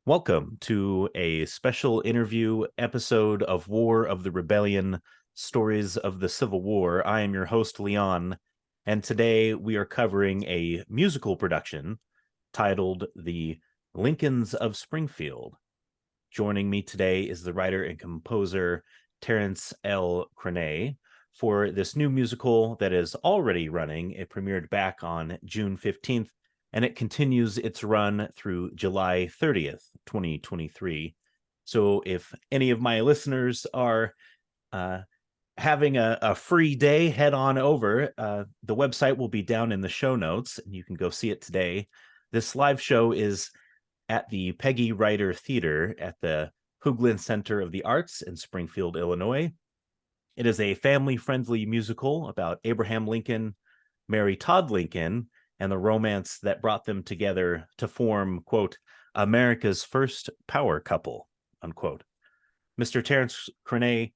Welcome to a special interview episode of War of the Rebellion, Stories of the Civil War. I am your host, Leon, and today we are covering a musical production titled The Lincolns of Springfield. Joining me today is the writer and composer Terrence L. Cranert for this new musical that is already running. It premiered back on June 15th, and it continues its run through July 30th, 2023. So if any of my listeners are having a free day, head on over. The website will be down in the show notes, and you can go see it today. This live show is at the Peggy Ryder Theatre at the Hoogland Center of the Arts in Springfield, Illinois. It is a family-friendly musical about Abraham Lincoln, Mary Todd Lincoln, and the romance that brought them together to form, quote, America's first power couple, unquote. Mr. Terrence Cranert,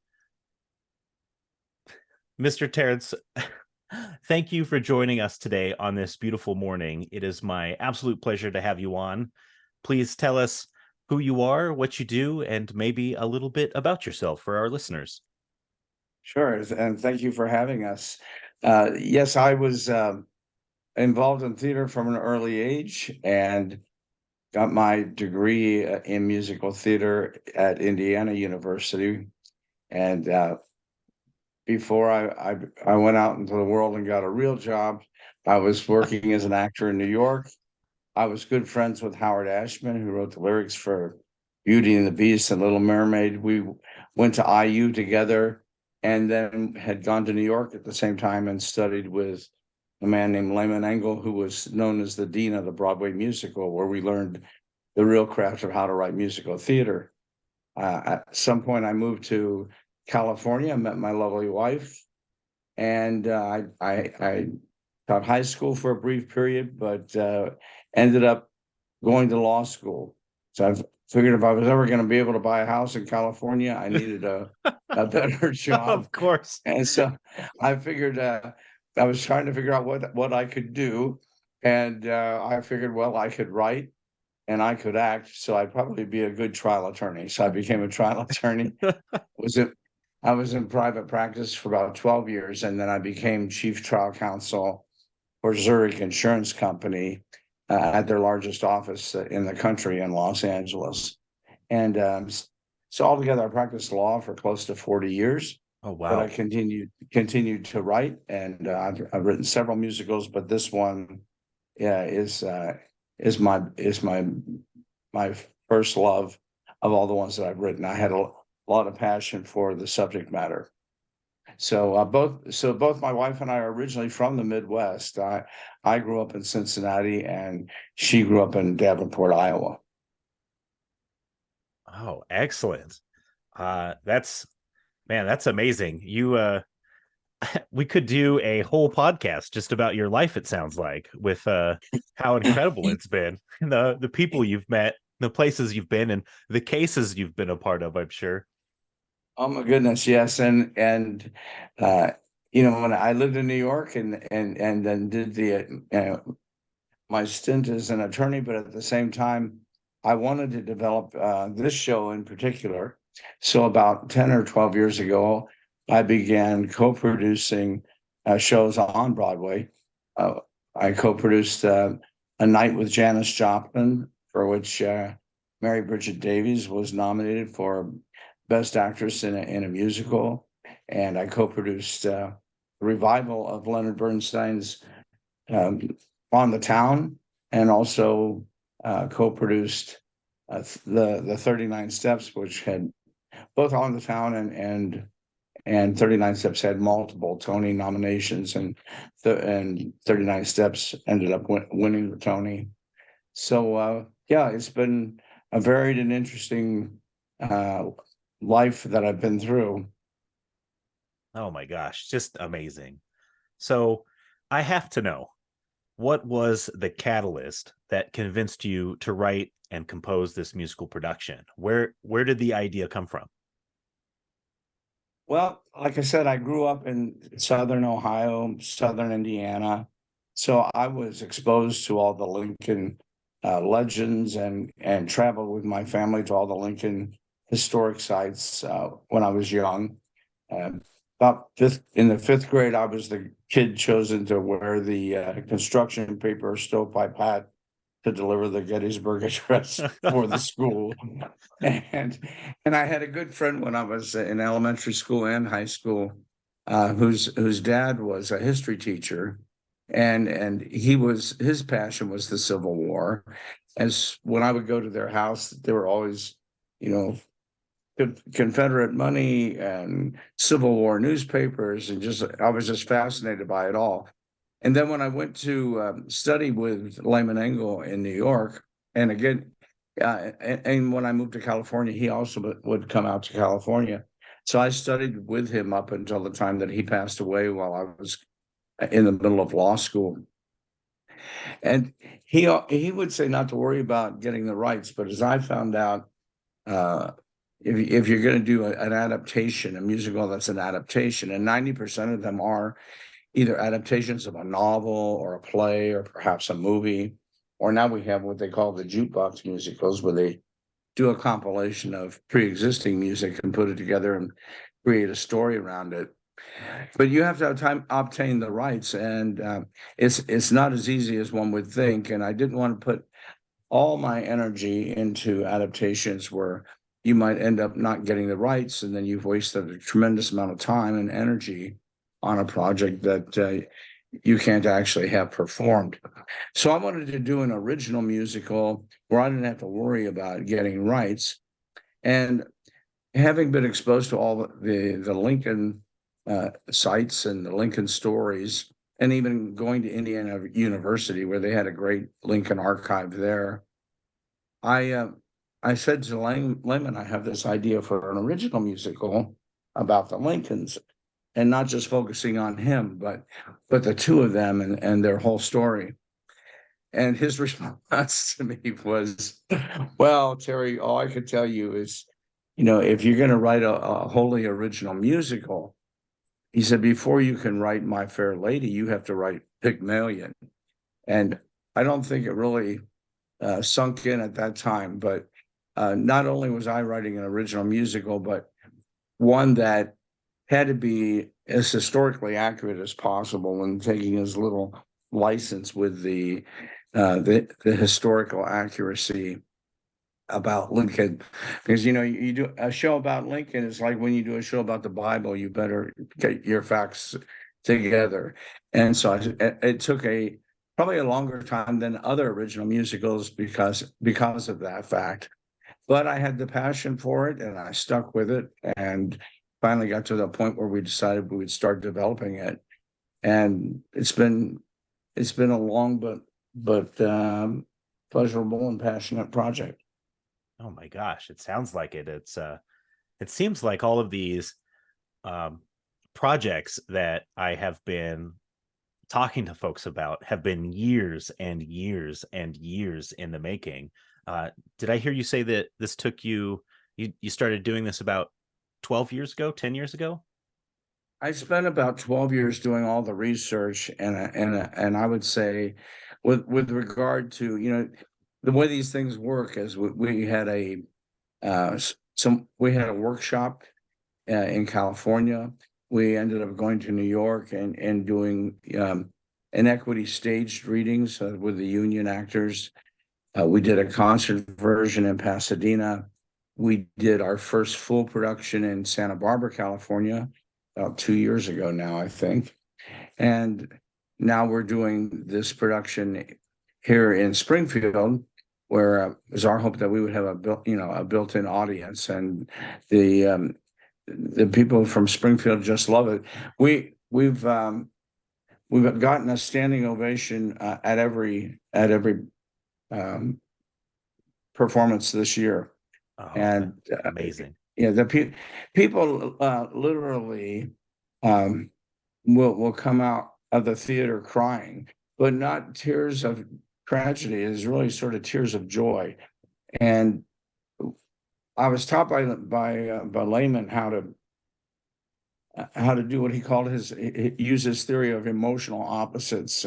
Mr. Terrence, thank you for joining us today on this beautiful morning. It is my absolute pleasure to have you on. Please tell us who you are, what you do, and maybe a little bit about yourself for our listeners. Sure, and thank you for having us. Yes, I was involved in theater from an early age and got my degree in musical theater at Indiana University. And before I went out into the world and got a real job, I was working as an actor in New York. I was good friends with Howard Ashman, who wrote the lyrics for Beauty and the Beast and Little Mermaid. We went to IU together and then had gone to New York at the same time and studied with a man named Lehman Engel, who was known as the dean of the Broadway musical, where we learned the real craft of how to write musical theater. At some point, I moved to California, met my lovely wife, and I taught high school for a brief period, but ended up going to law school. So I've figured if I was ever going to be able to buy a house in California, I needed a better job. Of course. And so I figured I was trying to figure out what I could do. And I figured, well, I could write and I could act, so I'd probably be a good trial attorney. So I became a trial attorney. I was in private practice for about 12 years, and then I became chief trial counsel for Zurich Insurance Company at their largest office in the country in Los Angeles. And so altogether, I practiced law for close to 40 years. Oh, wow. But I continued to write, and I've written several musicals, but this one is my first love of all the ones that I've written. I had a lot of passion for the subject matter. So both my wife and I are originally from the Midwest. I grew up in Cincinnati, and she grew up in Davenport, Iowa. Oh, excellent. That's amazing. You we could do a whole podcast just about your life, it sounds like, with how incredible it's been. The people you've met, the places you've been, and the cases you've been a part of, I'm sure. Oh my goodness, yes, and when I lived in New York and then did my stint as an attorney, but at the same time, I wanted to develop this show in particular. So about 10 or 12 years ago, I began co-producing shows on Broadway. I co-produced A Night with Janis Joplin, for which Mary Bridget Davies was nominated for Best Actress in a Musical. And I co-produced a revival of Leonard Bernstein's On the Town, and also co-produced the 39 Steps, which had both On the Town and 39 Steps had multiple Tony nominations, and 39 Steps ended up winning the Tony. So it's been a varied and interesting life that I've been through. Oh my gosh, just amazing. So I have to know, what was the catalyst that convinced you to write and compose this musical production? Where did the idea come from? Well, like I said, I grew up in Southern Ohio, Southern Indiana. So I was exposed to all the Lincoln legends and traveled with my family to all the Lincoln historic sites when I was young. In the fifth grade, I was the kid chosen to wear the construction paper stovepipe hat to deliver the Gettysburg Address for the school. And I had a good friend when I was in elementary school and high school, whose dad was a history teacher, and his passion was the Civil War. As when I would go to their house, there were always, you know, Confederate money and Civil War newspapers, and I was just fascinated by it all. And then when I went to study with Lyman Engel in New York, and again, and when I moved to California, he also would come out to California. So I studied with him up until the time that he passed away while I was in the middle of law school. And he would say not to worry about getting the rights, but as I found out, if you're going to do an adaptation, a musical that's an adaptation, and 90% of them are either adaptations of a novel or a play or perhaps a movie, or now we have what they call the jukebox musicals, where they do a compilation of pre-existing music and put it together and create a story around it. But you have to have time obtain the rights, and it's not as easy as one would think. And I didn't want to put all my energy into adaptations where you might end up not getting the rights, and then you've wasted a tremendous amount of time and energy on a project that you can't actually have performed. So I wanted to do an original musical where I didn't have to worry about getting rights. And having been exposed to all the Lincoln sites and the Lincoln stories, and even going to Indiana University where they had a great Lincoln archive there, I said to Lemon, I have this idea for an original musical about the Lincolns, and not just focusing on him, but the two of them and their whole story. And his response to me was, well, Terry, all I could tell you is, if you're going to write a wholly original musical, he said, before you can write My Fair Lady, you have to write Pygmalion. And I don't think it really sunk in at that time, but not only was I writing an original musical, but one that had to be as historically accurate as possible and taking as little license with the historical accuracy about Lincoln. Because you do a show about Lincoln, it's like when you do a show about the Bible, you better get your facts together. And so it took probably a longer time than other original musicals because of that fact. But I had the passion for it, and I stuck with it, and finally got to the point where we decided we would start developing it. And it's been a long but pleasurable and passionate project. Oh my gosh, it sounds like it. It seems like all of these projects that I have been talking to folks about have been years and years and years in the making. Did I hear you say that this took you started doing this about 12 years ago, 10 years ago? I spent about 12 years doing all the research, and I would say with regard to, the way these things work is we had a workshop in California. We ended up going to New York and doing inequity staged readings with the union actors. We did a concert version in Pasadena. We did our first full production in Santa Barbara, California, about 2 years ago now, I think. And now we're doing this production here in Springfield, where it's our hope that we would have a built-in audience, and the people from Springfield just love it. We've gotten a standing ovation at every performance this year. Oh, And amazing. the people literally will come out of the theater crying, but not tears of tragedy. It's really sort of tears of joy. And I was taught by Layman how to do what he called use his theory of emotional opposites.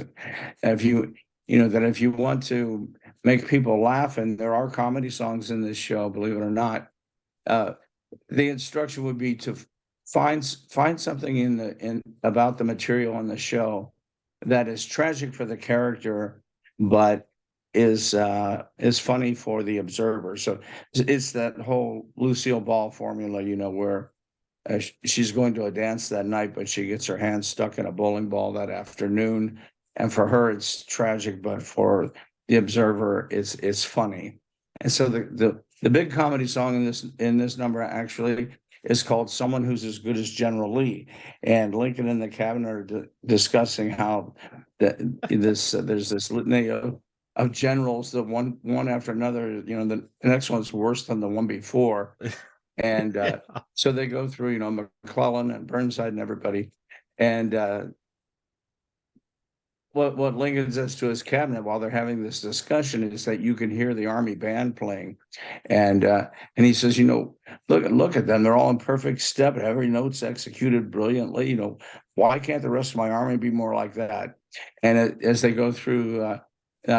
If you want to make people laugh. And there are comedy songs in this show, believe it or not. The instruction would be to find something in about the material in the show that is tragic for the character, but is funny for the observer. So it's that whole Lucille Ball formula, where she's going to a dance that night, but she gets her hand stuck in a bowling ball that afternoon. And for her, it's tragic, but for the observer, it's funny. And so the big comedy song in this number actually is called "Someone Who's as Good as General Lee." And Lincoln and the cabinet are discussing how there's this litany of generals, that one after another. The next one's worse than the one before. And Yeah. so they go through, McClellan and Burnside and everybody. And what Lincoln says to his cabinet while they're having this discussion is that you can hear the Army band playing. And he says, look at them. They're all in perfect step. Every note's executed brilliantly. Why can't the rest of my army be more like that? And as they go through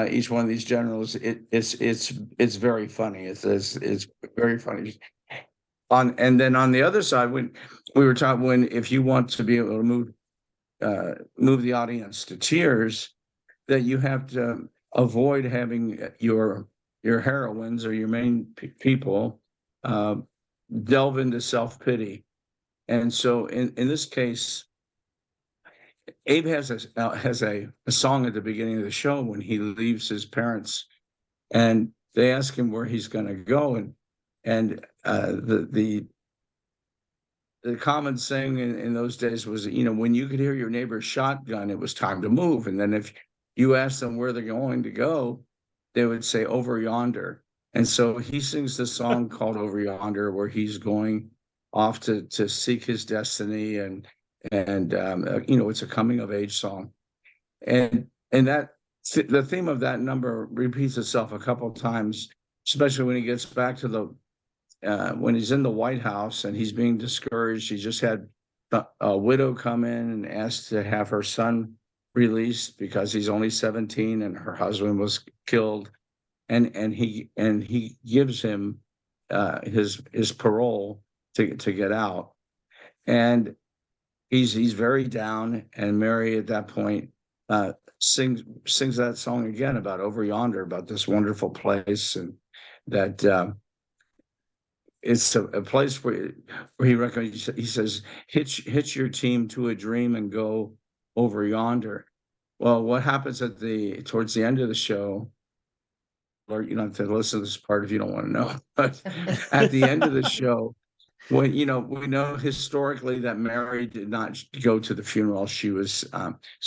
each one of these generals, it's very funny. It's very funny. And then on the other side, when we were talking, if you want to be able to move the audience to tears, that you have to avoid having your heroines or your main people delve into self-pity. And so in this case, Abe has a song at the beginning of the show when he leaves his parents, and they ask him where he's going to go, and the common saying in those days was, when you could hear your neighbor's shotgun, it was time to move. And then if you asked them where they're going to go, they would say over yonder. And so he sings this song called "Over Yonder," where he's going off to seek his destiny, and it's a coming of age song. And that the theme of that number repeats itself a couple of times, especially when he gets back to when he's in the White House and he's being discouraged. He just had a widow come in and asked to have her son released because he's only 17 and her husband was killed, and he gives him his parole to get out, and he's very down. And Mary at that point sings that song again about over yonder, about this wonderful place, and that it's a place where he recognizes. He says, hitch your team to a dream and go over yonder. Well, what happens towards the end of the show, or you don't have to listen to this part if you don't want to know, but at the end of the show, when we know historically that Mary did not go to the funeral. She was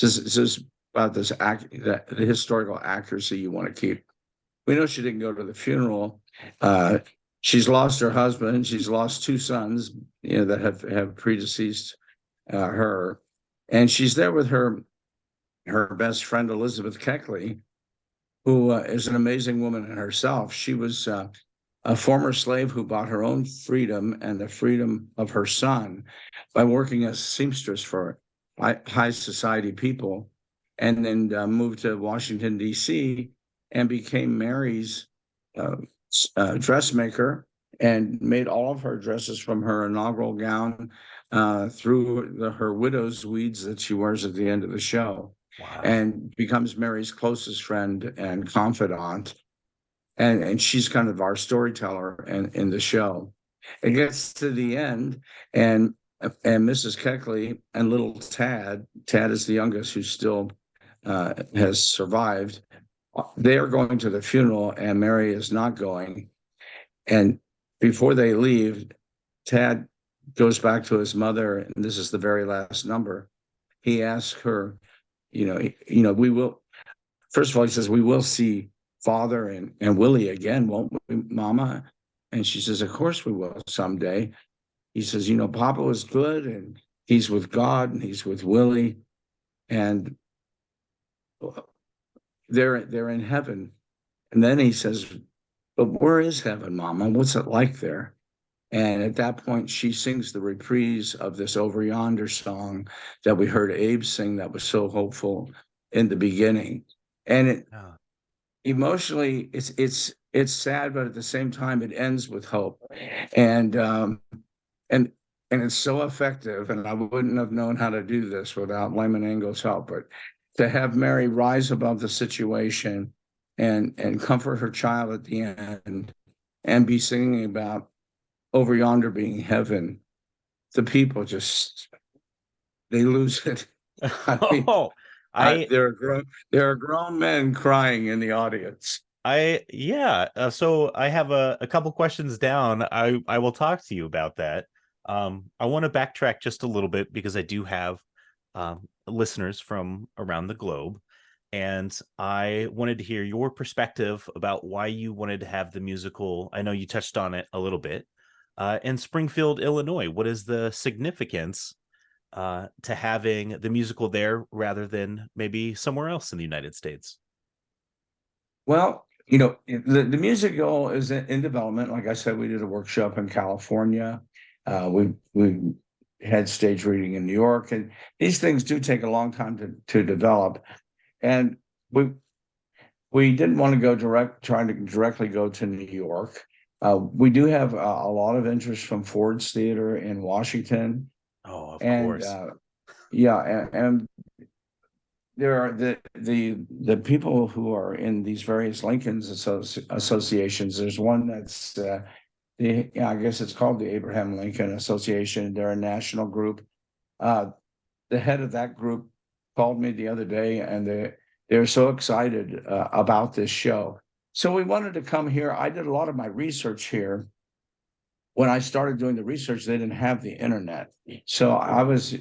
this is about the historical accuracy you want to keep. We know she didn't go to the funeral. She's lost her husband. She's lost two sons, that have predeceased her, and she's there with her best friend Elizabeth Keckley, who is an amazing woman in herself. She was a former slave who bought her own freedom and the freedom of her son by working as seamstress for high society people, and then moved to Washington, D.C., and became Mary's dressmaker, and made all of her dresses from her inaugural gown through her widow's weeds that she wears at the end of the show. Wow. And becomes Mary's closest friend and confidant. And she's kind of our storyteller in the show. It gets to the end, and Mrs. Keckley and little Tad is the youngest who still has survived. They are going to the funeral, and Mary is not going. And before they leave, Tad goes back to his mother, and this is the very last number. He asks her, we will. First of all, he says, "We will see Father and Willie again, won't we, Mama?" And she says, "Of course we will someday." He says, "Papa was good, and he's with God, and he's with Willie, and they're in heaven." And then he says, "But where is heaven, Mama? What's it like there?" And at that point, she sings the reprise of this Over Yonder song that we heard Abe sing that was so hopeful in the beginning. And emotionally, it's sad, but at the same time, it ends with hope, and and and it's so effective. And I wouldn't have known how to do this without Lyman Engel's help. But to have Mary rise above the situation and comfort her child at the end, and be singing about over yonder being heaven, the people just they lose it. I mean, Oh, I there are grown men crying in the audience. yeah. So I have a couple questions down. I will talk to you about that. I want to backtrack just a little bit because I do have listeners from around the globe, and I wanted to hear your perspective about why you wanted to have the musical. I know you touched on it a little bit. In Springfield, Illinois, what is the significance to having the musical there rather than maybe somewhere else in the United States? Well, the musical is in development. Like I said, we did a workshop in California. We had stage reading in New York, and these things do take a long time to develop. And we didn't want to trying to directly go to New York. We do have a lot of interest from Ford's Theater in Washington, Oh, of and course. yeah, and there are the people who are in these various Lincolns associations. There's one that's I guess it's called the Abraham Lincoln Association. They're a national group. The head of that group called me the other day, and they're so excited about this show. So we wanted to come here. I did a lot of my research here. When I started doing the research, they didn't have the internet, so I was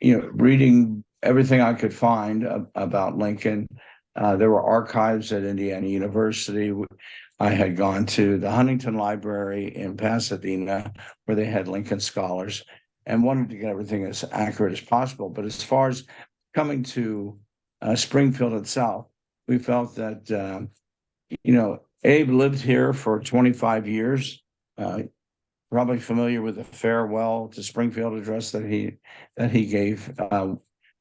reading everything I could find about Lincoln. There were archives at Indiana University. I had gone to the Huntington Library in Pasadena, where they had Lincoln scholars, and wanted to get everything as accurate as possible. But as far as coming to Springfield itself, we felt that Abe lived here for 25 years. Probably familiar with the farewell to Springfield address that he gave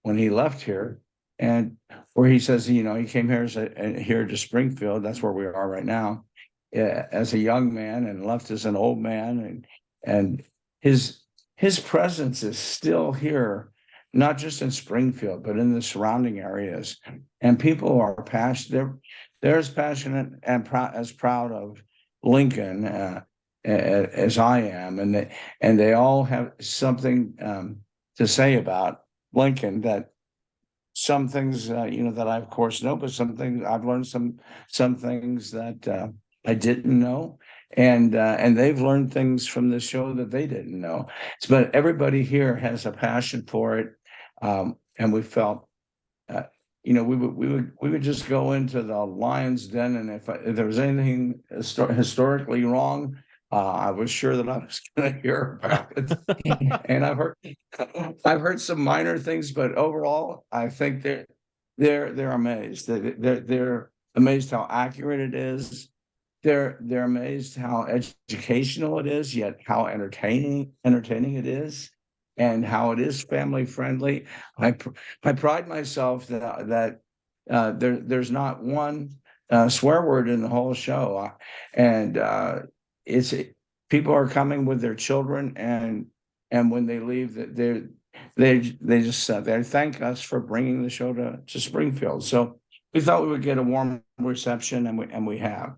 when he left here, and where he says, he came here to Springfield. That's where we are right now, as a young man, and left as an old man, and his presence is still here, not just in Springfield, but in the surrounding areas. And people are passionate. They're as passionate and as proud of Lincoln as I am, and they all have something to say about Lincoln. That some things that I of course know, but some things I've learned, some things that I didn't know, and they've learned things from the show that they didn't know. But everybody here has a passion for it, and we felt. We would just go into the lion's den, and if there was anything historically wrong, I was sure that I was going to hear about it. And I've heard some minor things, but overall, I think they're amazed. They're amazed how accurate it is. They're amazed how educational it is, yet how entertaining it is, and how it is family friendly. I pride myself that there's not one swear word in the whole show, and it's people are coming with their children, and when they leave, they just they thank us for bringing the show to Springfield. So we thought we would get a warm reception, and we have.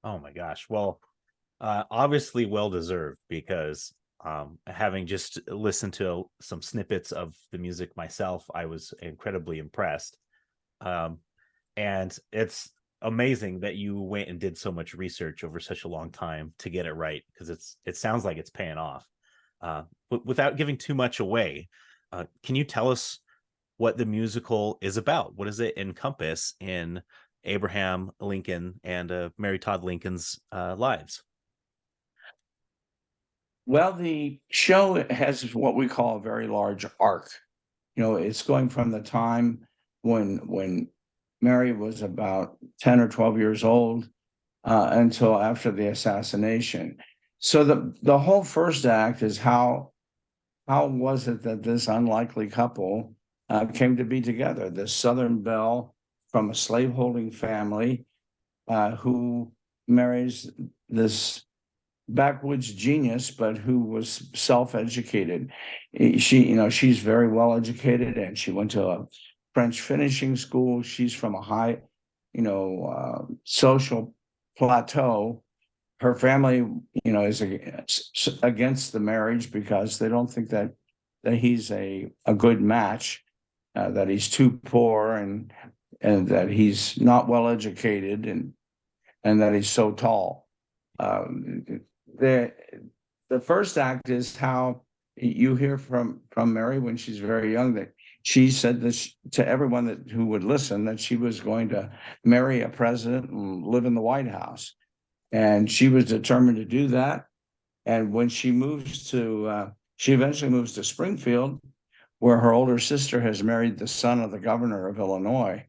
Oh my gosh. Well, obviously well deserved because having just listened to some snippets of the music myself, I was incredibly impressed. Um, and it's amazing that you went and did so much research over such a long time to get it right, because it sounds like it's paying off. But without giving too much away, can you tell us what the musical is about? What does it encompass in Abraham Lincoln and Mary Todd Lincoln's lives? Well, the show has what we call a very large arc. It's going from the time when Mary was about 10 or 12 years old until after the assassination. So the whole first act is how was it that this unlikely couple came to be together? This Southern belle from a slaveholding family who marries this backwoods genius, but who was self-educated. She's very well educated, and she went to a French finishing school. She's from a high, social plateau. Her family, is against the marriage because they don't think that he's a good match, that he's too poor, and that he's not well educated, and that he's so tall. The first act is how you hear from Mary when she's very young, that she said this to everyone who would listen, that she was going to marry a president and live in the White House. And she was determined to do that. And when she eventually moves to Springfield, where her older sister has married the son of the governor of Illinois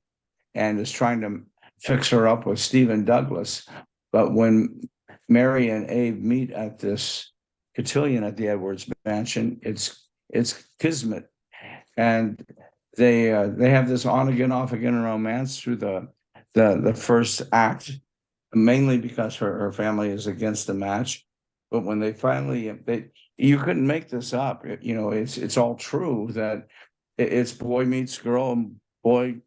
and is trying to fix her up with Stephen Douglas. But when Mary and Abe meet at this cotillion at the Edwards mansion, it's kismet, and they have this on again, off again romance through the first act, mainly because her family is against the match. But when they finally, you couldn't make this up. It's all true, that it's boy meets girl, and boy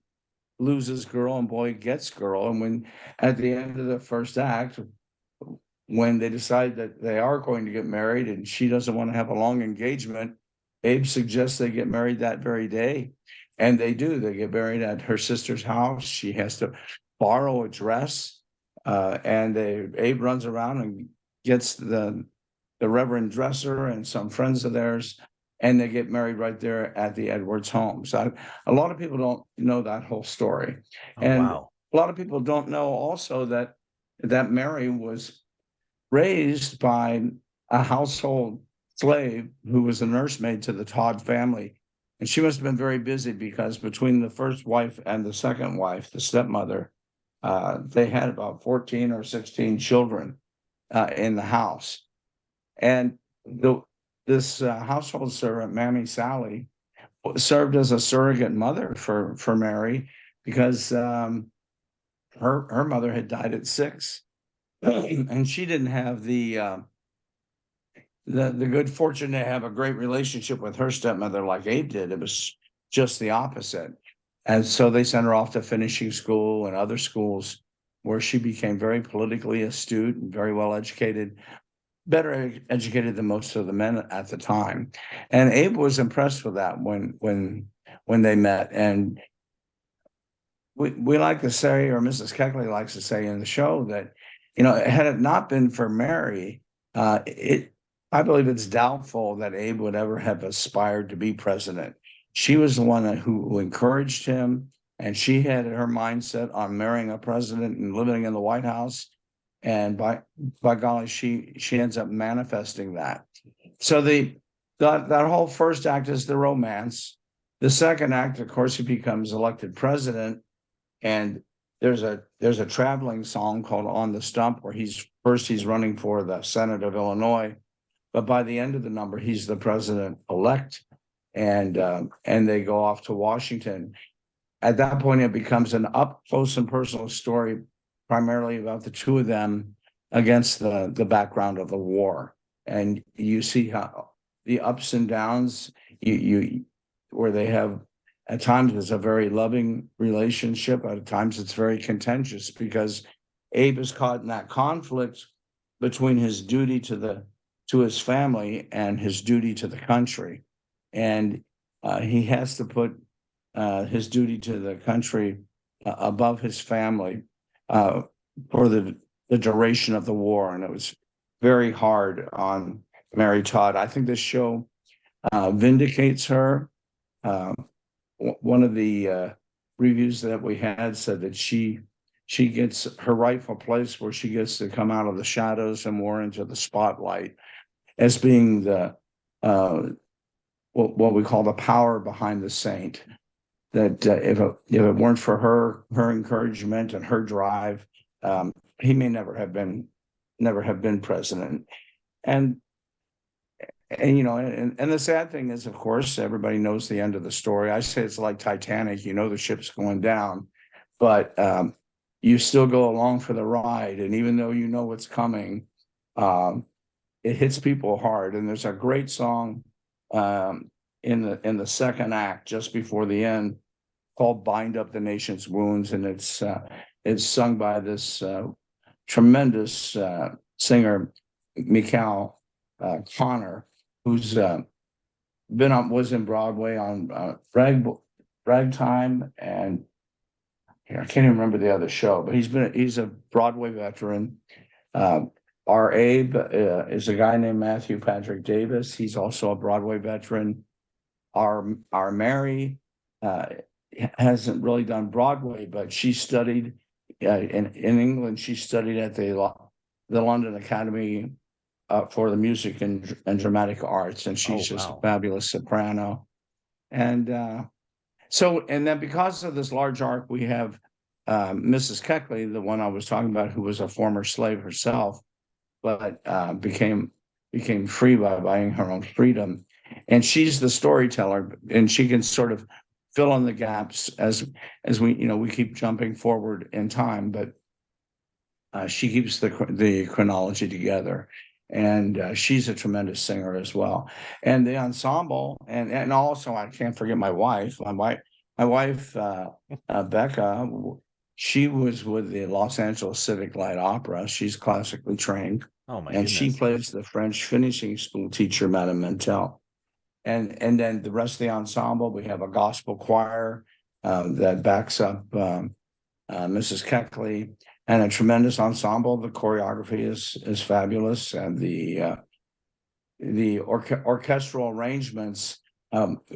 loses girl, and boy gets girl. And when at the end of the first act, when they decide that they are going to get married and she doesn't want to have a long engagement, Abe suggests they get married that very day. And they do. They get married at her sister's house. She has to borrow a dress. And Abe runs around and gets the Reverend Dresser and some friends of theirs, and they get married right there at the Edwards home. So a lot of people don't know that whole story. Oh, and wow. A lot of people don't know also that Mary was raised by a household slave who was a nursemaid to the Todd family. And she must have been very busy, because between the first wife and the second wife, the stepmother, they had about 14 or 16 children in the house. And this household servant, Mammy Sally, served as a surrogate mother for Mary, because her mother had died at 6, and she didn't have the good fortune to have a great relationship with her stepmother like Abe did. It was just the opposite. And so they sent her off to finishing school and other schools, where she became very politically astute and very well educated, better educated than most of the men at the time. And Abe was impressed with that when they met. And we like to say, or Mrs. Keckley likes to say in the show, that, had it not been for Mary, I believe it's doubtful that Abe would ever have aspired to be president. She was the one who encouraged him, and she had her mindset on marrying a president and living in the White House. And by golly, she ends up manifesting that. So that whole first act is the romance. The second act, of course, he becomes elected president, and there's a traveling song called "On the Stump," where he's running for the Senate of Illinois, but by the end of the number, he's the president-elect, and they go off to Washington. At that point, it becomes an up close and personal story, primarily about the two of them against the background of the war. And you see how the ups and downs, where they have, at times it's a very loving relationship, at times it's very contentious, because Abe is caught in that conflict between his duty to his family and his duty to the country. And he has to put his duty to the country above his family for the duration of the war. And it was very hard on Mary Todd. I think this show vindicates her. One of the reviews that we had said that she gets her rightful place, where she gets to come out of the shadows and more into the spotlight, as being the what we call the power behind the saint. That if it weren't for her encouragement and her drive, he may never have been president. And the sad thing is, of course, everybody knows the end of the story. I say it's like Titanic. The ship's going down, but you still go along for the ride, and even though you know what's coming, it hits people hard. And there's a great song in the second act, just before the end, called "Bind Up the Nation's Wounds," and it's sung by this tremendous singer, Mikal Connor, who's was in Broadway on Ragtime, and I can't even remember the other show, but he's a Broadway veteran. Our Abe is a guy named Matthew Patrick Davis. He's also a Broadway veteran. Our Mary hasn't really done Broadway, but she studied in England. She studied at the London Academy for the Music and Dramatic Arts, and she's just a fabulous soprano. And then because of this large arc, we have Mrs. Keckley, the one I was talking about, who was a former slave herself, but became free by buying her own freedom. And she's the storyteller, and she can sort of fill in the gaps as we keep jumping forward in time, but she keeps the chronology together. And she's a tremendous singer as well. And the ensemble, and also I can't forget my wife. My wife, Becca, she was with the Los Angeles Civic Light Opera. She's classically trained. Oh my and goodness. She plays the French finishing school teacher, Madame Mentel. And then the rest of the ensemble, we have a gospel choir that backs up Mrs. Keckley, and a tremendous ensemble. The choreography is fabulous, and the orchestral arrangements,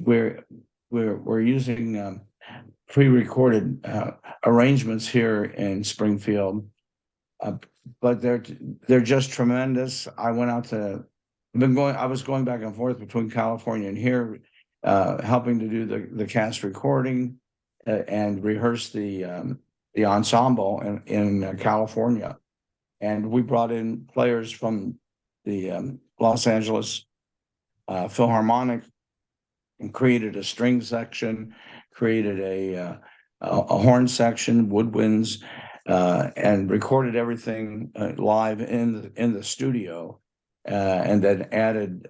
we're using pre-recorded arrangements here in Springfield, but they're just tremendous. I was going back and forth between California and here, helping to do the cast recording and rehearse the ensemble in California. And we brought in players from the Los Angeles Philharmonic and created a string section, created a horn section, woodwinds, and recorded everything live in the studio, and then added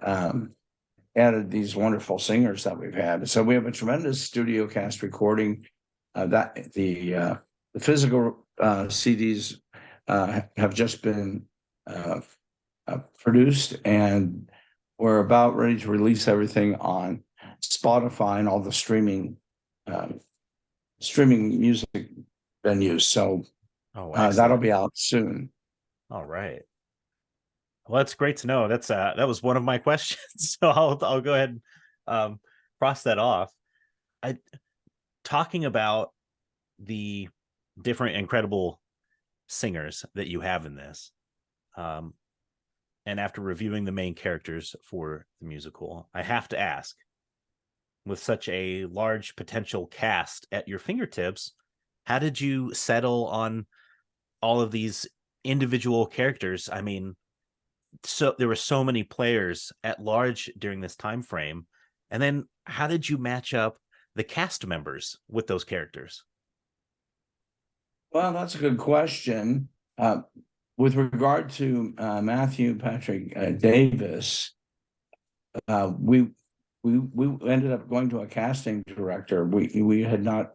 these wonderful singers that we've had. So we have a tremendous studio cast recording. That the physical CDs have just been produced, and we're about ready to release everything on Spotify and all the streaming music venues. So that'll be out soon. All right. Well, that's great to know. That was one of my questions, so I'll go ahead and cross that off. Talking about the different incredible singers that you have in this, and after reviewing the main characters for the musical, I have to ask, with such a large potential cast at your fingertips, how did you settle on all of these individual characters? I mean, so there were so many players at large during this time frame, and then how did you match up the cast members with those characters? Well, that's a good question. With regard to Matthew Patrick Davis, we ended up going to a casting director. We had not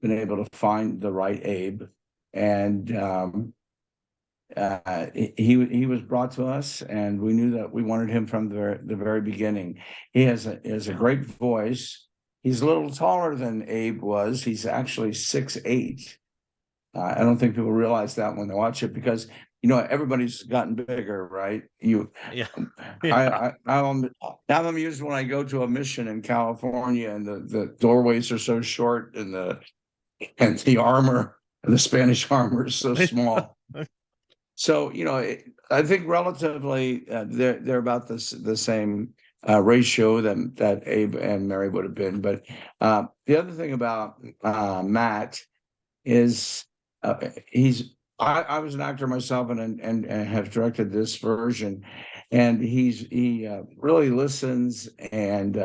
been able to find the right Abe, and he was brought to us, and we knew that we wanted him from the very beginning. He has a great voice. He's a little taller than Abe was. He's actually 6'8". I don't think people realize that when they watch it, because everybody's gotten bigger, right? Yeah. I'm amused when I go to a mission in California and the doorways are so short, and the armor, and the Spanish armor is so small. So I think relatively they're about the same ratio that Abe and Mary would have been. But the other thing about Matt is I was an actor myself, and have directed this version, and he really listens and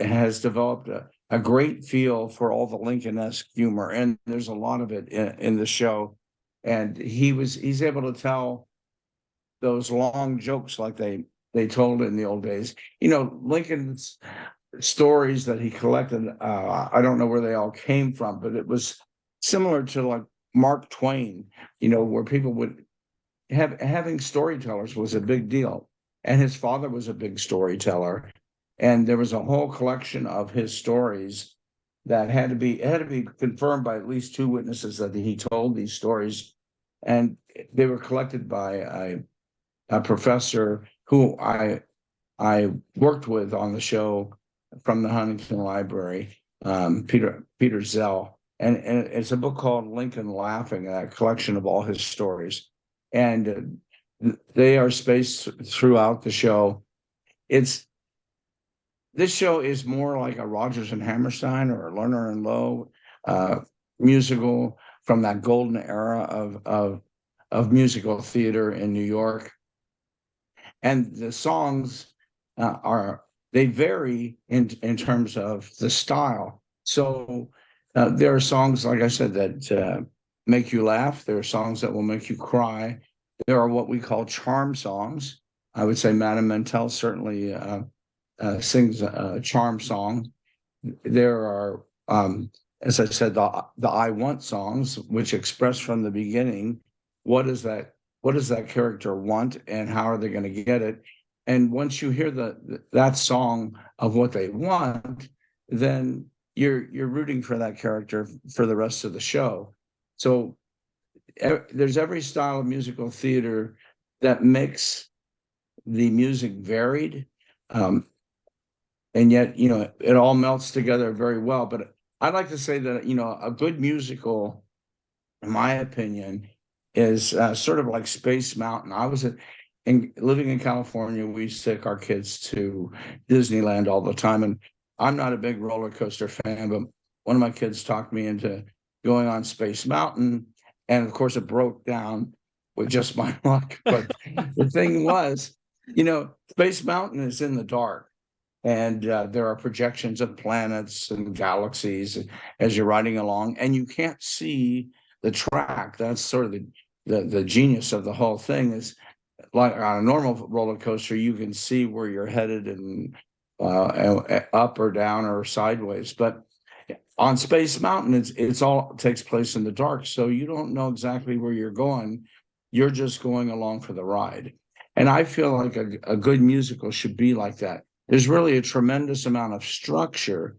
has developed a great feel for all the Lincoln-esque humor, and there's a lot of it in the show. And he's able to tell those long jokes like they told in the old days. Lincoln's stories that he collected, I don't know where they all came from, but it was similar to like Mark Twain, where people would having storytellers was a big deal. And his father was a big storyteller. And there was a whole collection of his stories that had to be confirmed by at least two witnesses that he told these stories. And they were collected by a professor who I worked with on the show from the Huntington Library, Peter Zell. And it's a book called Lincoln Laughing, a collection of all his stories. And they are spaced throughout the show. This show is more like a Rodgers and Hammerstein or a Lerner and Lowe musical from that golden era of musical theater in New York. And the songs they vary in terms of the style. So there are songs, like I said, that make you laugh. There are songs that will make you cry. There are what we call charm songs. I would say Madame Mentel certainly sings a charm song. There are, as I said, the I Want songs, which express from the beginning what does that character want and how are they going to get it. And once you hear that song of what they want, then you're rooting for that character for the rest of the show. So there's every style of musical theater that makes the music varied, and yet it all melts together very well. But I'd like to say that a good musical, in my opinion, is sort of like Space Mountain. Living in California, we used to take our kids to Disneyland all the time, and I'm not a big roller coaster fan, but one of my kids talked me into going on Space Mountain, and of course it broke down with just my luck. But the thing was, Space Mountain is in the dark, and there are projections of planets and galaxies as you're riding along, and you can't see the track. That's sort of the genius of the whole thing. Is like on a normal roller coaster, you can see where you're headed and up or down or sideways. But on Space Mountain, it's all takes place in the dark, so you don't know exactly where you're going. You're just going along for the ride. And I feel like a good musical should be like that. There's really a tremendous amount of structure,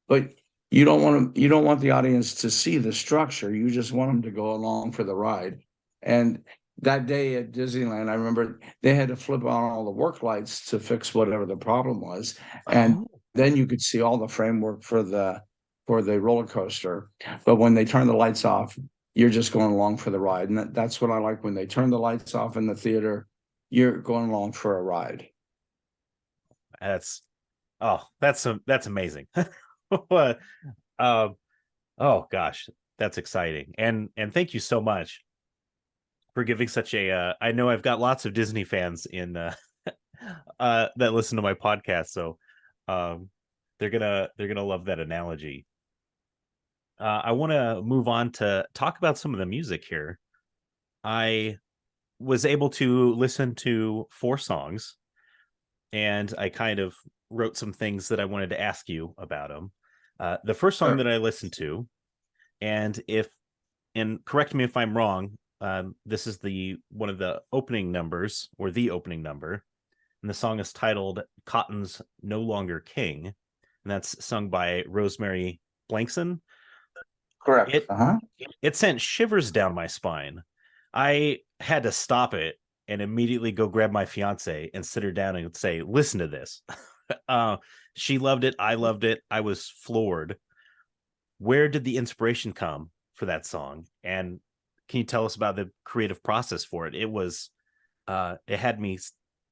but you don't want the audience to see the structure. You just want them to go along for the ride. And that day at Disneyland, I remember they had to flip on all the work lights to fix whatever the problem was. And then you could see all the framework for the roller coaster. But when they turn the lights off, you're just going along for the ride. And that's what I like. When they turn the lights off in the theater, you're going along for a ride. That's amazing. Oh gosh, that's exciting. And thank you so much for giving such a I know I've got lots of Disney fans in that listen to my podcast, so they're gonna love that analogy. I want to move on to talk about some of the music here. I was able to listen to 4 songs, and I kind of wrote some things that I wanted to ask you about them. The first song that I listened to, and correct me if I'm wrong, this is one of the opening numbers, or the opening number, and the song is titled "Cotton's No Longer King," and that's sung by Rosemary Blankson. Correct. It sent shivers down my spine. I had to stop it and immediately go grab my fiance and sit her down and say, "Listen to this." She loved it. I loved it. I was floored. Where did the inspiration come for that song? And can you tell us about the creative process for it? It had me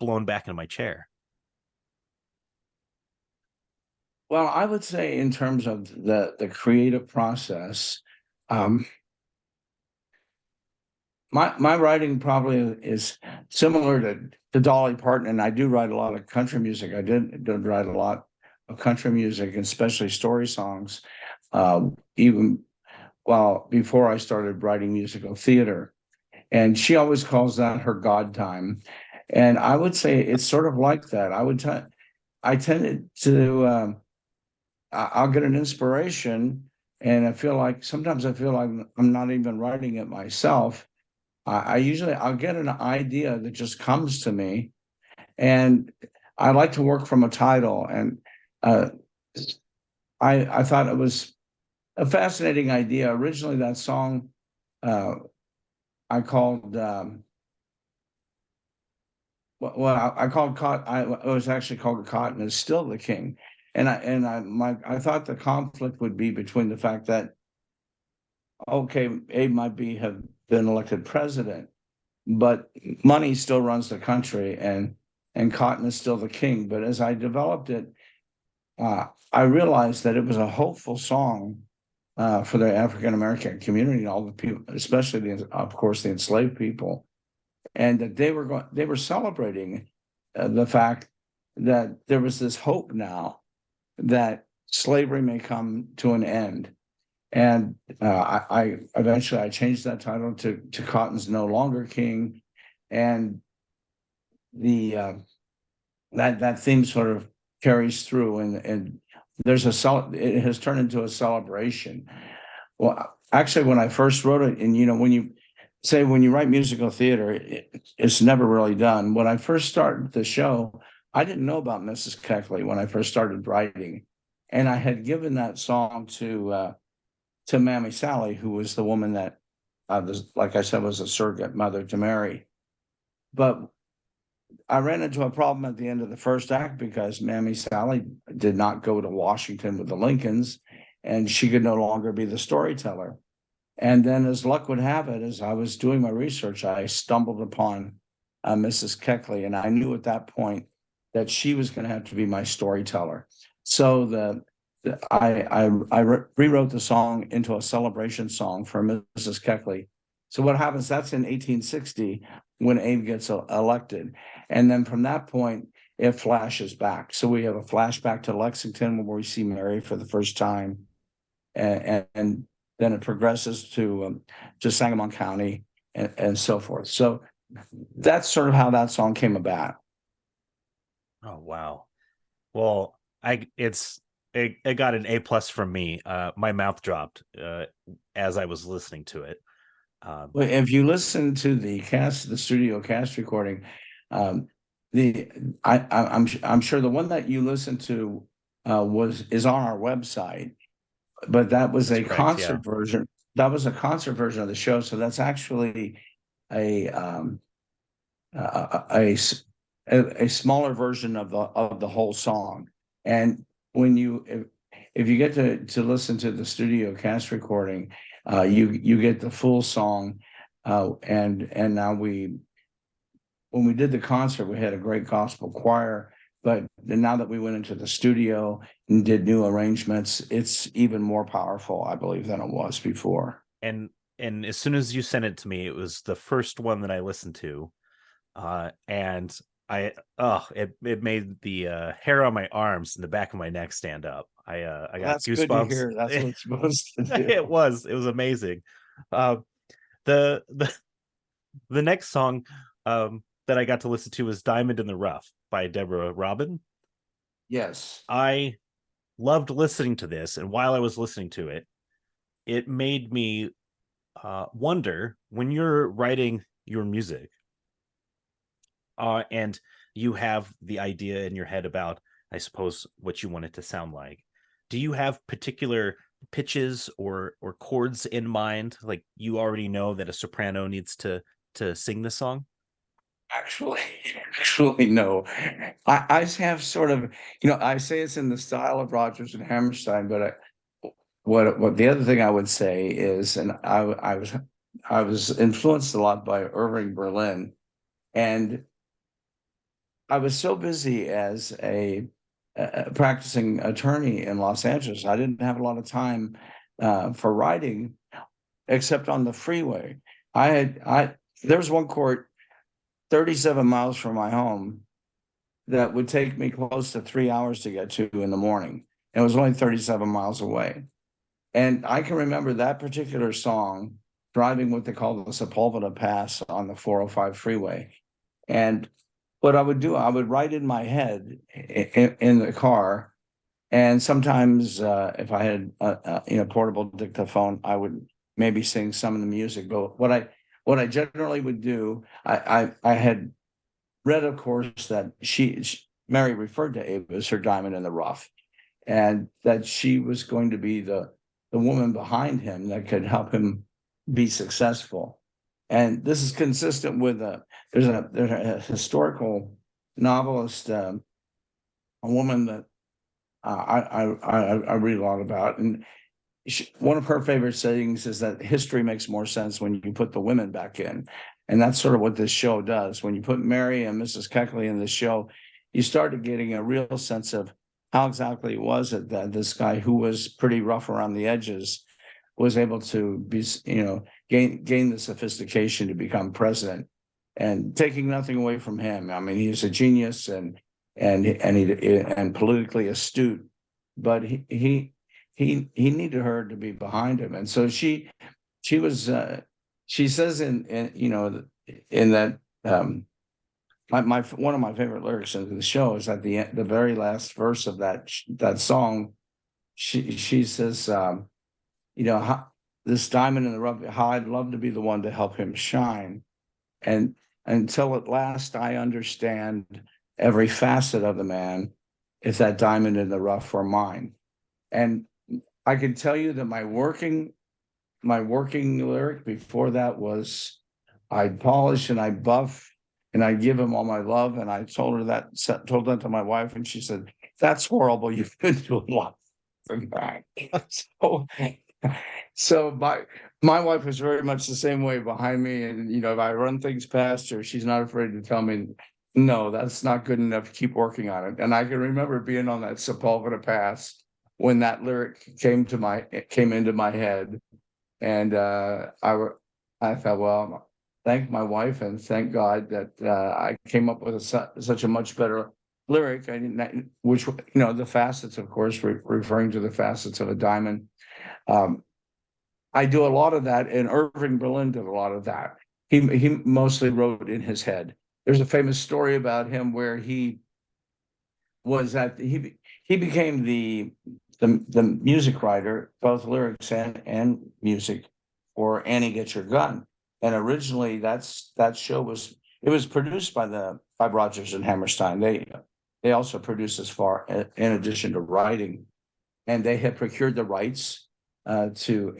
blown back in my chair. Well, I would say in terms of the creative process, my writing probably is similar to Dolly Parton, and I do write a lot of country music. I did write a lot of country music, and especially story songs, even before I started writing musical theater. And she always calls that her God time. And I would say it's sort of like that. I tended to, I'll get an inspiration, and sometimes I feel like I'm not even writing it myself. I'll get an idea that just comes to me, and I like to work from a title. And uh, I thought it was a fascinating idea. Originally, that song uh, I called I called Cotton. I was actually called Cotton is still the king, and I thought the conflict would be between the fact that, okay, Abe might have been elected president, but money still runs the country, and Cotton is still the king. But as I developed it, I realized that it was a hopeful song for the African American community, all the people, especially of course the enslaved people, and that they were celebrating the fact that there was this hope now that slavery may come to an end. And I eventually I changed that title to Cotton's No Longer King, and the that theme sort of carries through, and it has turned into a celebration. Well, actually, when I first wrote it, and when you write musical theater, it's never really done. When I first started the show, I didn't know about Mrs. Keckley when I first started writing, and I had given that song to Mammy Sally, who was the woman that, like I said, was a surrogate mother to Mary. But I ran into a problem at the end of the first act because Mammy Sally did not go to Washington with the Lincolns, and she could no longer be the storyteller. And then, as luck would have it, as I was doing my research, I stumbled upon Mrs. Keckley, and I knew at that point that she was going to have to be my storyteller. So I rewrote the song into a celebration song for Mrs. Keckley. So what happens? That's in 1860 when Abe gets elected, and then from that point it flashes back. So we have a flashback to Lexington where we see Mary for the first time, and then it progresses to Sangamon County and so forth. So that's sort of how that song came about. Oh wow. Well, it got an A+ from me. My mouth dropped as I was listening to it. Well, if you listen to the studio cast recording, um, the I'm sure the one that you listened to is on our website, but that was That's a correct. Yeah. concert version. That was a concert version of the show, so that's actually a a, a a smaller version of the whole song. And when if you get to listen to the studio cast recording, you get the full song. And now when we did the concert, we had a great gospel choir. But now that we went into the studio and did new arrangements, it's even more powerful, I believe, than it was before. And as soon as you sent it to me, it was the first one that I listened to. And it made the hair on my arms and the back of my neck stand up. I Well, got that's good to goosebumps. hear. That's what it's supposed to do. It was amazing. Uh, the the next song that I got to listen to was Diamond in the Rough by Deborah Robin. Yes. I loved listening to this, and while I was listening to it, it made me wonder, when you're writing your music, and you have the idea in your head about, I suppose, what you want it to sound like. Do you have particular pitches or chords in mind? Like, you already know that a soprano needs to sing the song? Actually, actually, no. I have sort of, I say it's in the style of Rodgers and Hammerstein, but what the other thing I would say is, and I was influenced a lot by Irving Berlin, and I was so busy as a practicing attorney in Los Angeles, I didn't have a lot of time for writing except on the freeway. I had I There was one court 37 miles from my home that would take me close to 3 hours to get to in the morning. And it was only 37 miles away. And I can remember that particular song driving what they call the Sepulveda Pass on the 405 freeway. And what I would do, I would write in my head in the car. And sometimes if I had a portable dictaphone, I would maybe sing some of the music. But what I generally would do, I had read, of course, that Mary referred to Ava as her diamond in the rough, and that she was going to be the woman behind him that could help him be successful. And this is consistent with there's a historical novelist, a woman that I read a lot about, and one of her favorite sayings is that history makes more sense when you put the women back in. And that's sort of what this show does. When you put Mary and Mrs. Keckley in the show, you started getting a real sense of how exactly was it that this guy, who was pretty rough around the edges, was able to be, gain the sophistication to become president, and taking nothing away from him. I mean, he's a genius and politically astute, but he needed her to be behind him. And so she was she says in that one of my favorite lyrics in the show is at the very last verse of that song. She says, this diamond in the rough, how I'd love to be the one to help him shine, and until at last I understand every facet of the man, if that diamond in the rough were mine. And I can tell you that my working lyric before that was, I'd polish and I'd buff and I'd give him all my love. And I told that to my wife, and she said, "That's horrible. You've been through a lot from that." So my wife was very much the same way behind me. And if I run things past her, she's not afraid to tell me, "No, that's not good enough. Keep working on it." And I can remember being on that Sepulveda Pass when that lyric came into my head, and I thought, well, thank my wife and thank God that I came up with such a much better lyric. Which the facets, of course, referring to the facets of a diamond. I do a lot of that, and Irving Berlin did a lot of that. He mostly wrote in his head. There's a famous story about him where he became the music writer, both lyrics and music, for Annie Get Your Gun. And originally that show was produced by Rodgers and Hammerstein. They also produced as far in addition to writing, and they had procured the rights to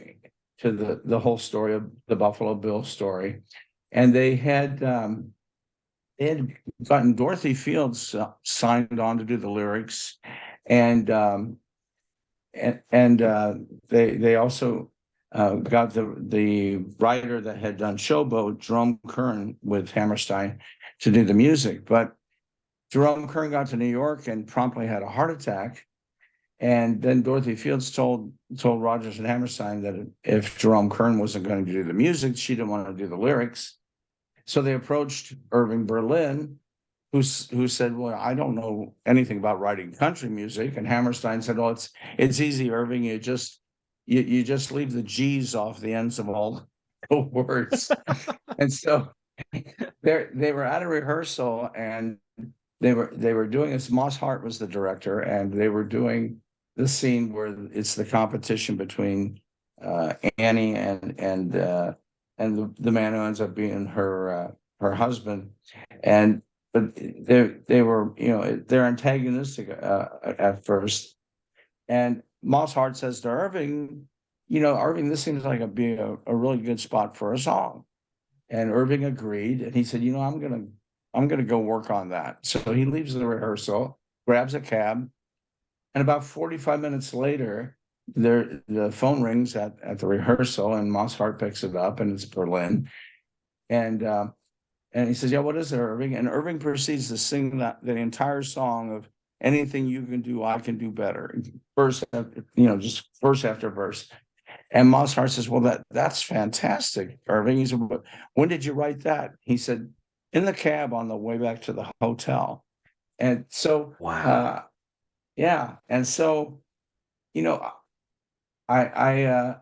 the whole story of the Buffalo Bill story, and they had gotten Dorothy Fields signed on to do the lyrics, and they also got the writer that had done Showboat, Jerome Kern, with Hammerstein, to do the music. But Jerome Kern got to New York and promptly had a heart attack. And then Dorothy Fields told Rodgers and Hammerstein that if Jerome Kern wasn't going to do the music, she didn't want to do the lyrics. So they approached Irving Berlin, who said, "Well, I don't know anything about writing country music." And Hammerstein said, "Oh, it's easy, Irving. You just leave the G's off the ends of all the words." And so they were at a rehearsal, and they were doing this. Moss Hart was the director, and they were doing the scene where it's the competition between Annie and the man who ends up being her husband. But they were they're antagonistic at first. And Moss Hart says to Irving, "Irving, this seems like be a really good spot for a song." And Irving agreed, and he said, "I'm gonna go work on that." So he leaves the rehearsal, grabs a cab, and about 45 minutes later, the phone rings at the rehearsal, and Moss Hart picks it up, and it's Berlin. And he says, "Yeah, what is it, Irving?" And Irving proceeds to sing the entire song of "Anything You Can Do, I Can Do Better," just verse after verse. And Moss Hart says, "Well, that's fantastic, Irving." He said, "When did you write that?" He said, "In the cab on the way back to the hotel." And so, Wow. yeah. And so, you know, I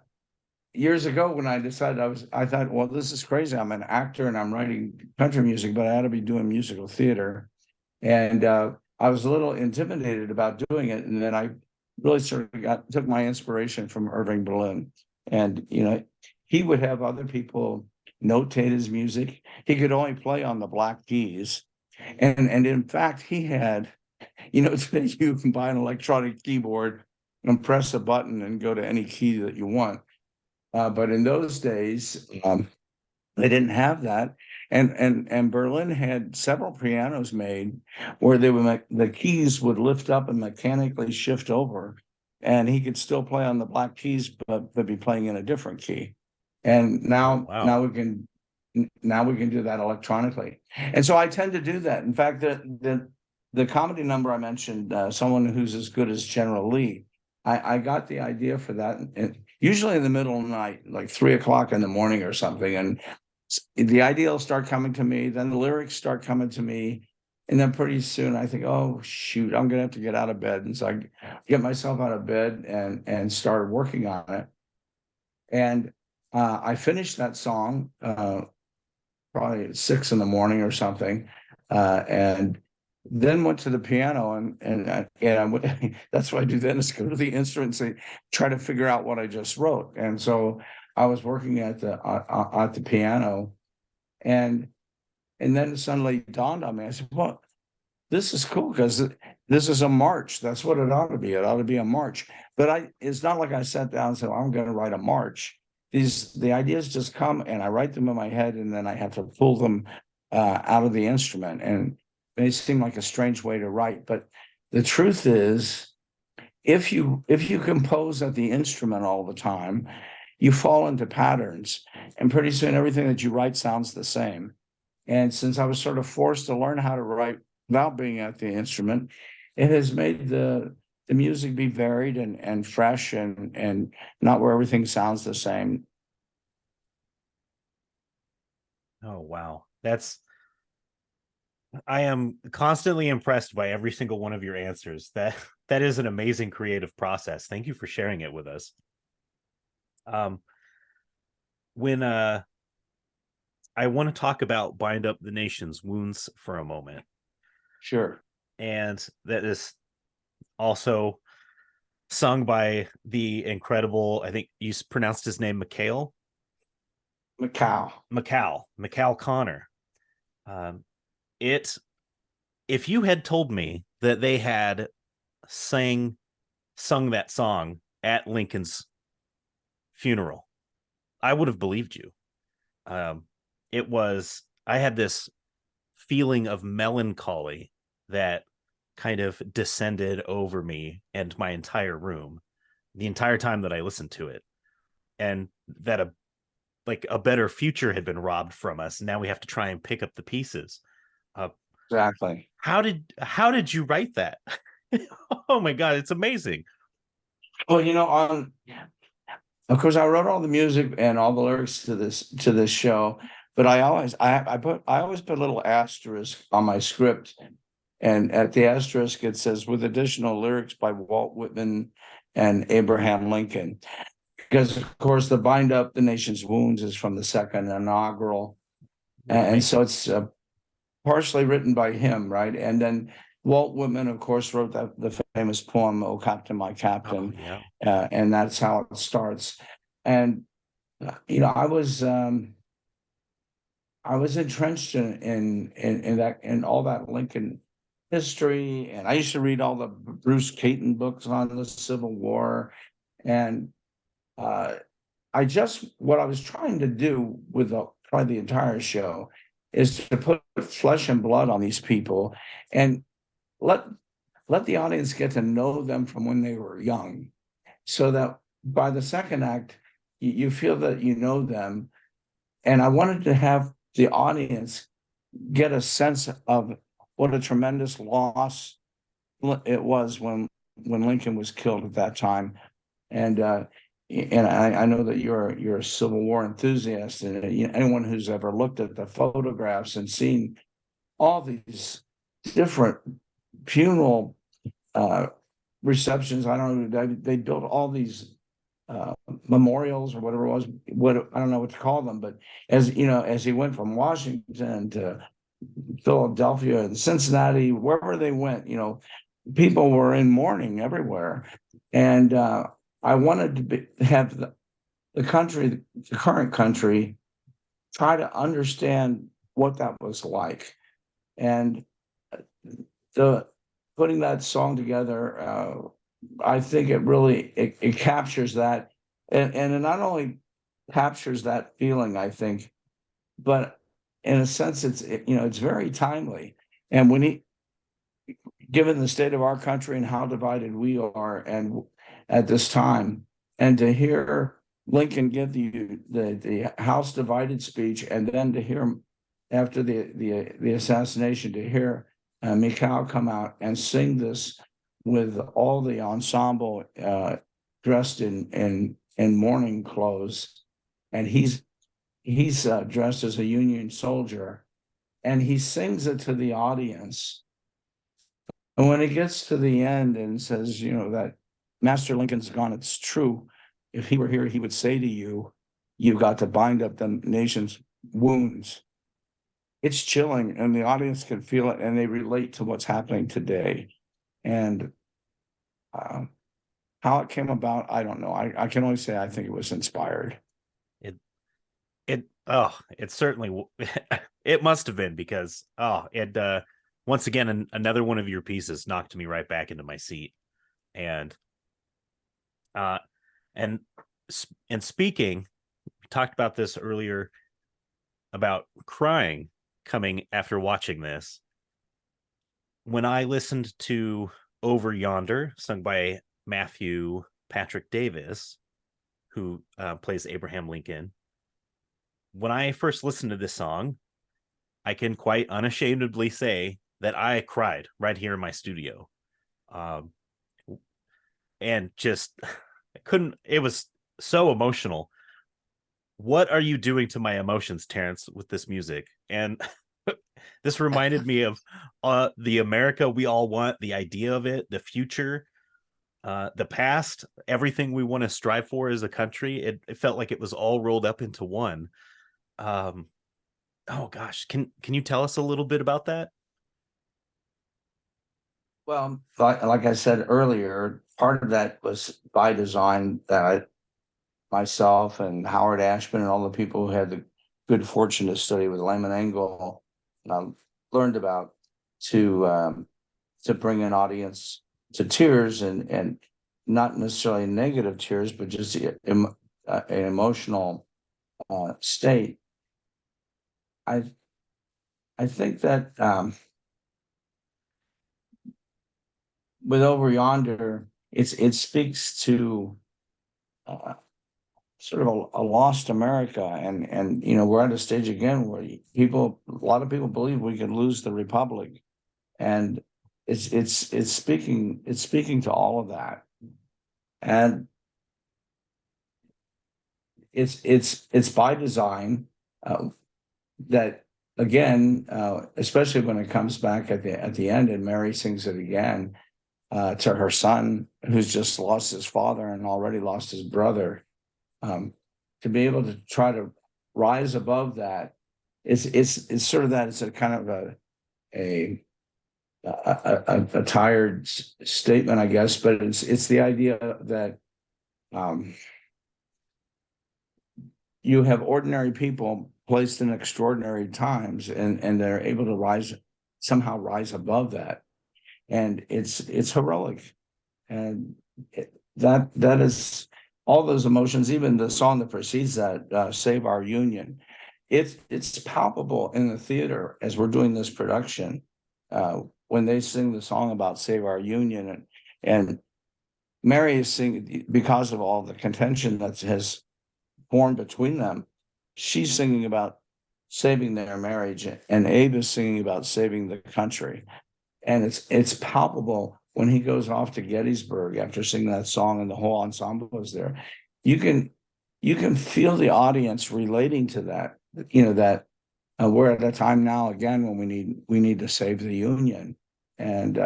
years ago when I decided I thought, well, this is crazy. I'm an actor and I'm writing country music, but I ought to be doing musical theater. And I was a little intimidated about doing it. And then I really sort of took my inspiration from Irving Berlin. And, he would have other people notate his music. He could only play on the black keys. And in fact, he had, today you can buy an electronic keyboard and press a button and go to any key that you want. But in those days, they didn't have that. And Berlin had several pianos made where they would the keys would lift up and mechanically shift over, and he could still play on the black keys, but be playing in a different key. And Oh, now wow. now we can do that electronically. And so I tend to do that. In fact, the comedy number I mentioned, someone who's as good as General Lee, I got the idea for that. And usually in the middle of the night, like 3 o'clock in the morning or something. And the idea will start coming to me, then the lyrics start coming to me. And then pretty soon I think, oh, shoot, I'm going to have to get out of bed. And so I get myself out of bed and start working on it. And I finished that song probably at 6 in the morning or something. And then went to the piano and that's what I do then is go to the instrument and try to figure out what I just wrote. And so I was working at the piano, and then it suddenly dawned on me. I said, "Well, this is cool because this is a march. That's what it ought to be. It ought to be a march." But it's not like I sat down and said, "I'm going to write a march." The ideas just come and I write them in my head, and then I have to pull them out of the instrument. And it may seem like a strange way to write, but the truth is, if you compose at the instrument all the time, you fall into patterns, and pretty soon everything that you write sounds the same. And since I was sort of forced to learn how to write without being at the instrument, it has made the music be varied and fresh and not where everything sounds the same. Oh, wow. I am constantly impressed by every single one of your answers. That is an amazing creative process. Thank you for sharing it with us. Um, when I want to talk about Bind Up the Nation's Wounds for a moment. Sure. And that is also sung by the incredible, I think you pronounced his name Macau. McCall Connor. Um, it if you had told me that they had sung that song at Lincoln's funeral, I would have believed you. It was, I had this feeling of melancholy that kind of descended over me and my entire room the entire time that I listened to it, and that a better future had been robbed from us. And now we have to try and pick up the pieces. Uh, Exactly. how did you write that? Oh my God, it's amazing. Well, of course, I wrote all the music and all the lyrics to this show, but I always put a little asterisk on my script, and at the asterisk it says with additional lyrics by Walt Whitman and Abraham Lincoln, because of course the Bind Up the Nation's Wounds is from the second inaugural, Which and makes so it's partially written by him, right? And then Walt Whitman, of course, wrote the famous poem "O Captain, My oh Captain," yeah. and that's how it starts. And I was entrenched in all that Lincoln history, and I used to read all the Bruce Caton books on the Civil War, and uh, what I was trying to do with probably the entire show is to put flesh and blood on these people and let let the audience get to know them from when they were young, so that by the second act you feel that you know them. And I wanted to have the audience get a sense of what a tremendous loss it was when Lincoln was killed at that time. And I know that you're a Civil War enthusiast, and anyone who's ever looked at the photographs and seen all these different funeral receptions. I don't know. They built all these memorials or whatever it was. What I don't know what to call them, but as you know, as he went from Washington to Philadelphia and Cincinnati, wherever they went, people were in mourning everywhere, and I wanted to have the country, the current country, try to understand what that was like, and the putting that song together, I think it really it captures that, and it not only captures that feeling, I think, but in a sense, it's very timely. And when given the state of our country and how divided we are, and at this time, and to hear Lincoln give the House divided speech, and then to hear him after the assassination, to hear Mikhail come out and sing this with all the ensemble dressed in mourning clothes, and he's dressed as a Union soldier, and he sings it to the audience. And when it gets to the end and says, that Master Lincoln's gone, it's true. If he were here, he would say to you, you've got to bind up the nation's wounds. It's chilling, and the audience can feel it, and they relate to what's happening today. And how it came about, I don't know. I can only say I think it was inspired. It certainly it must have been, because once again, another one of your pieces knocked me right back into my seat. And speaking, we talked about this earlier about crying coming after watching this. When I listened to Over Yonder, sung by Matthew Patrick Davis, who plays Abraham Lincoln, when I first listened to this song, I can quite unashamedly say that I cried right here in my studio. And just I couldn't, it was so emotional. What are you doing to my emotions, Terrence, with this music? And this reminded me of the America we all want, the idea of it, the future, the past, everything we want to strive for as a country. It felt like it was all rolled up into one. Oh gosh, can you tell us a little bit about that? Well, like I said earlier, part of that was by design, that myself and Howard Ashman and all the people who had the good fortune to study with Lyman Engel learned about, to bring an audience to tears, and not necessarily negative tears, but just an emotional state. I think that with Over Yonder, it speaks to sort of a lost America, and we're at a stage again where a lot of people believe we could lose the republic, and it's speaking to all of that, and it's by design, that again, especially when it comes back at the end, and Mary sings it again to her son, who's just lost his father and already lost his brother. To be able to try to rise above that, it's sort of that. It's a kind of a tired statement, I guess, but it's the idea that you have ordinary people placed in extraordinary times, and they're able to somehow rise above that, and it's heroic, and that is all those emotions. Even the song that precedes that, "Save Our Union," it's palpable in the theater as we're doing this production, when they sing the song about "Save Our Union," and Mary is singing because of all the contention that has formed between them. She's singing about saving their marriage, and Abe is singing about saving the country. And it's palpable when he goes off to Gettysburg after singing that song, and the whole ensemble is there. You can feel the audience relating to that. That we're at a time now again when we need to save the Union, And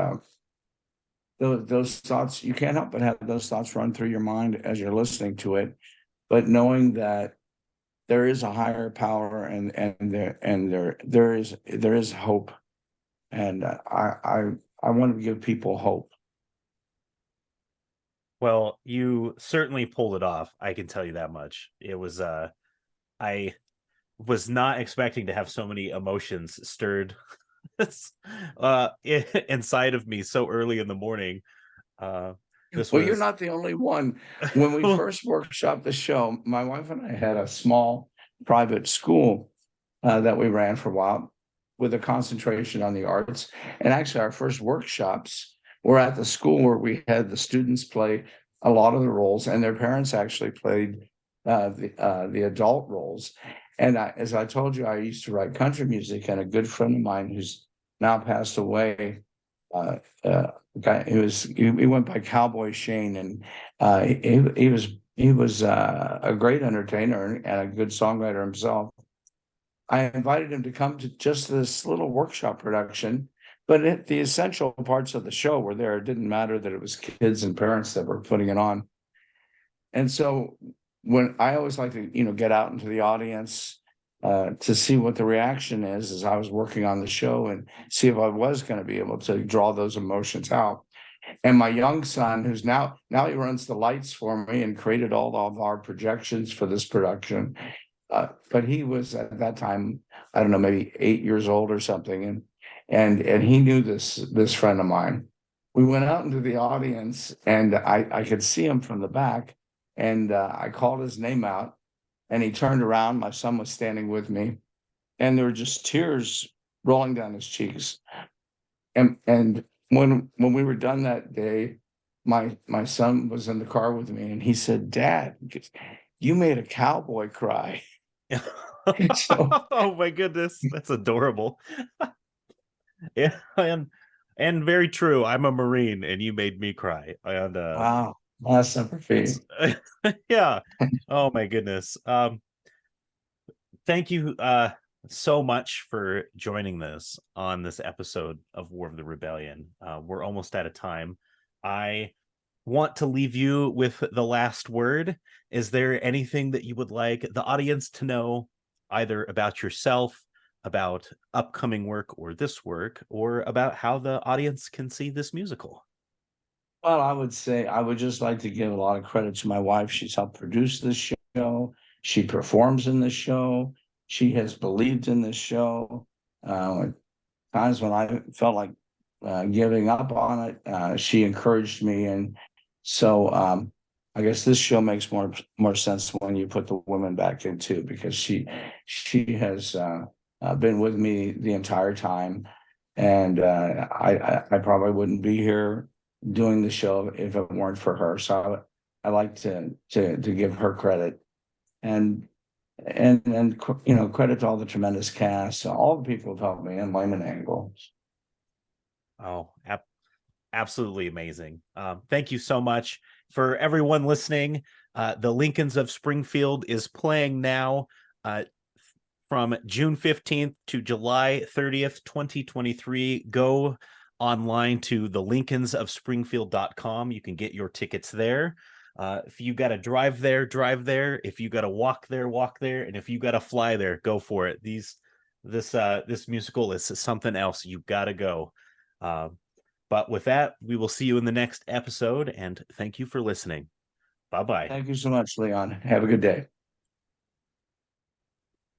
those thoughts, you can't help but have those thoughts run through your mind as you're listening to it, but knowing that there is a higher power, there is hope, and I want to give people hope. Well, you certainly pulled it off. I can tell you that much. It was I was not expecting to have so many emotions stirred inside of me so early in the morning. Uh this Well, you're was not the only one. When we first workshopped the show, my wife and I had a small private school that we ran for a while with a concentration on the arts. And actually, our first workshops were at the school where we had the students play a lot of the roles, and their parents actually played the adult roles. And as I told you, I used to write country music, and a good friend of mine who's now passed away, uh, guy he went by Cowboy Shane, and he was a great entertainer and a good songwriter himself. I invited him to come to just this little workshop production, but the essential parts of the show were there. It didn't matter that it was kids and parents that were putting it on. And so when I always like to, get out into the audience to see what the reaction is as I was working on the show and see if I was going to be able to draw those emotions out. And my young son, who's now he runs the lights for me and created all of our projections for this production. But he was at that time, I don't know, maybe 8 years old or something, and he knew this friend of mine. We went out into the audience, and I could see him from the back, and I called his name out, and he turned around. My son was standing with me, and there were just tears rolling down his cheeks. And when we were done that day, my son was in the car with me, and he said, "Dad, you made a cowboy cry." So, oh my goodness, that's adorable. Yeah, and very true. I'm a Marine and you made me cry. And wow, that's sympathy. it's yeah. Oh my goodness. Thank you so much for joining this on this episode of War of the Rebellion. We're almost out of time. I want to leave you with the last word. Is there anything that you would like the audience to know, either about yourself, about upcoming work or this work, or about how the audience can see this musical? Well, I would say I would just like to give a lot of credit to my wife. She's helped produce this show. She performs in the show. She has believed in this show. At times when I felt like giving up on it, she encouraged me, and so I guess this show makes more sense when you put the women back in too, because she has been with me the entire time, and I probably wouldn't be here doing the show if it weren't for her. So I like to give her credit, and credit to all the tremendous cast, all the people who've helped me, and Lyman Angle. Oh, absolutely amazing. Thank you so much for everyone listening. The Lincolns of Springfield is playing now from June 15th to July 30th, 2023. Go online to the lincolnsofspringfield.com. You can get your tickets there. If you got to drive there, drive there. If you got to walk there, walk there. And if you got to fly there, go for it. This musical is something else. You got to go. But with that, we will see you in the next episode, and thank you for listening. Bye-bye. Thank you so much, Leon. Have a good day.